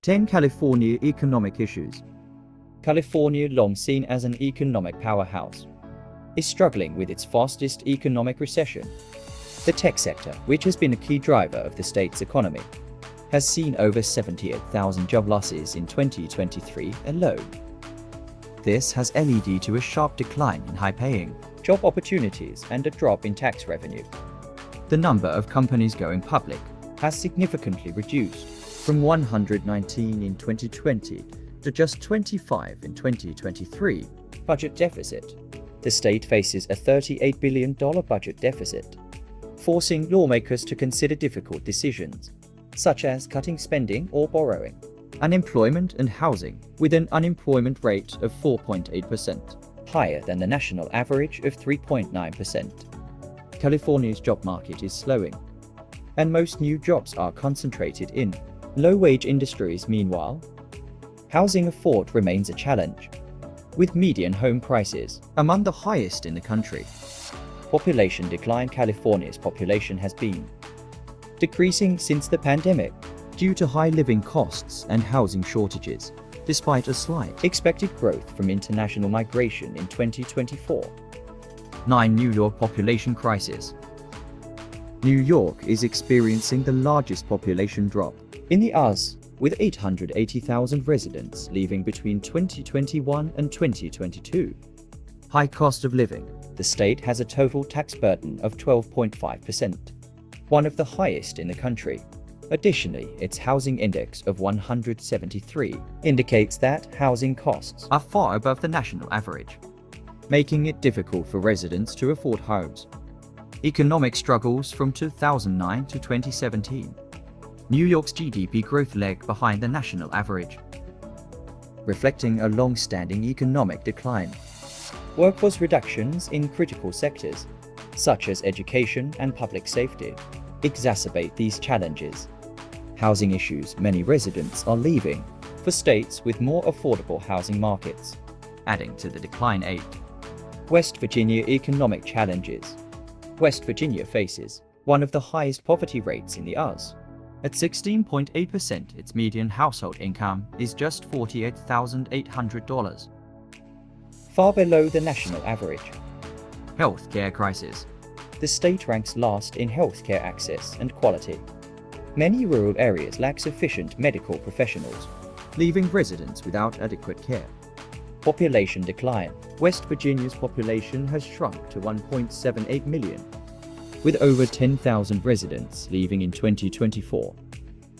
10 California economic issues. California, long seen as an economic powerhouse, is struggling with its fastest economic recession. The tech sector, which has been a key driver of the state's economy, has seen over 78,000 job losses in 2023 alone. This has led to a sharp decline in high-paying job opportunities and a drop in tax revenue. The number of companies going public has significantly reduced from 119 in 2020 to just 25 in 2023. Budget deficit. The state faces a $38 billion budget deficit, forcing lawmakers to consider difficult decisions, such as cutting spending or borrowing. Unemployment and housing, with an unemployment rate of 4.8%, higher than the national average of 3.9%. California's job market is slowing, and most new jobs are concentrated in low-wage industries. Meanwhile, housing afford remains a challenge, with median home prices among the highest in the country. Population decline. California's population has been decreasing since the pandemic due to high living costs and housing shortages, despite a slight expected growth from international migration in 2024. 9. New York population crisis. New York is experiencing the largest population drop in the US, with 880,000 residents leaving between 2021 and 2022. High cost of living. The state has a total tax burden of 12.5%, one of the highest in the country. Additionally, its housing index of 173 indicates that housing costs are far above the national average, making it difficult for residents to afford homes. Economic struggles from 2009 to 2017. New York's GDP growth lagged behind the national average, reflecting a long-standing economic decline. Workforce reductions in critical sectors, such as education and public safety, exacerbate these challenges. Housing issues. Many residents are leaving for states with more affordable housing markets, adding to the decline. 8. West Virginia economic challenges. West Virginia faces one of the highest poverty rates in the US. At 16.8%, its median household income is just $48,800, far below the national average. Healthcare crisis. The state ranks last in healthcare access and quality. Many rural areas lack sufficient medical professionals, leaving residents without adequate care. Population decline. West Virginia's population has shrunk to 1.78 million, with over 10,000 residents leaving in 2024.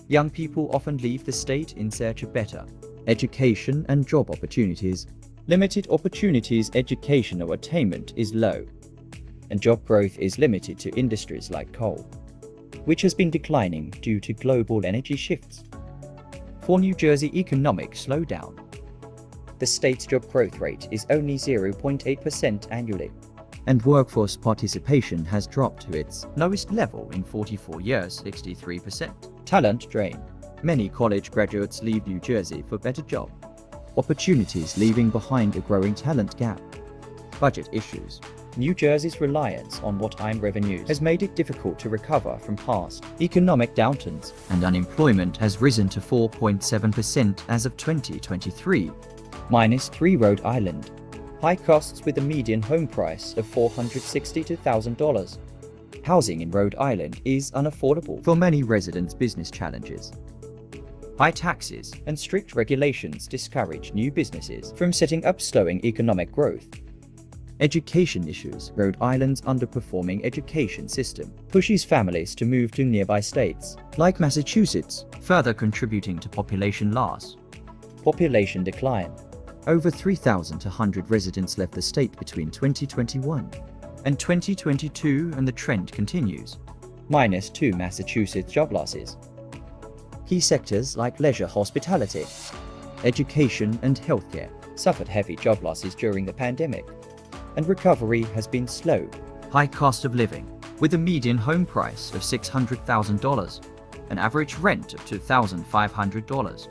Young people often leave the state in search of better education and job opportunities. Limited opportunities. Educational attainment is low, and job growth is limited to industries like coal, which has been declining due to global energy shifts. For New Jersey economic slowdown. The state's job growth rate is only 0.8% annually, and workforce participation has dropped to its lowest level in 44 years, 63%. Talent drain. Many college graduates leave New Jersey for better job opportunities, leaving behind a growing talent gap. Budget issues. New Jersey's reliance on one-time revenues has made it difficult to recover from past economic downturns, and unemployment has risen to 4.7% as of 2023. -3. Rhode Island. High costs with a median home price of $462,000. Housing in Rhode Island is unaffordable for many residents. Business challenges. High taxes and strict regulations discourage new businesses from setting up, slowing economic growth. Education issues. Rhode Island's underperforming education system pushes families to move to nearby states, like Massachusetts, further contributing to population loss. Population decline. Over 3,200 residents left the state between 2021 and 2022, and the trend continues. -2. Massachusetts job losses. Key sectors like leisure, hospitality, education, and healthcare suffered heavy job losses during the pandemic, and recovery has been slow. High cost of living. With a median home price of $600,000, an average rent of $2,500.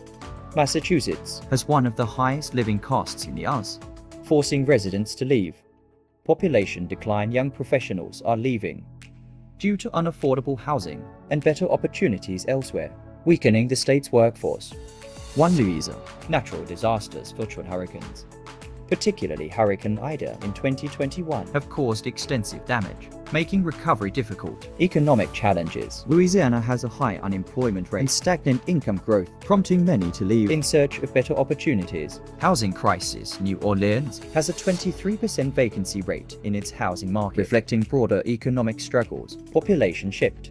Massachusetts has one of the highest living costs in the US, forcing residents to leave. Population decline. Young professionals are leaving due to unaffordable housing and better opportunities elsewhere, weakening the state's workforce. 1. Louisa. Natural disasters filtered hurricanes, particularly Hurricane Ida in 2021, have caused extensive damage, making recovery difficult. Economic challenges. Louisiana has a high unemployment rate and stagnant income growth, prompting many to leave in search of better opportunities. Housing crisis. New Orleans has a 23% vacancy rate in its housing market, reflecting broader economic struggles. Population shift.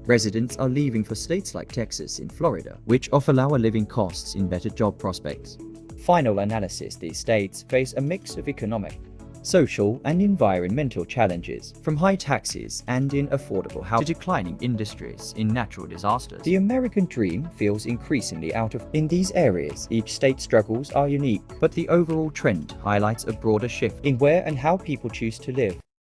Residents are leaving for states like Texas and Florida, which offer lower living costs and better job prospects. Final analysis. These states face a mix of economic, social, and environmental challenges, from high taxes and inaffordable housing to declining industries in natural disasters. The American dream feels increasingly out of in these areas. Each state's struggles are unique, but the overall trend highlights a broader shift in where and how people choose to live.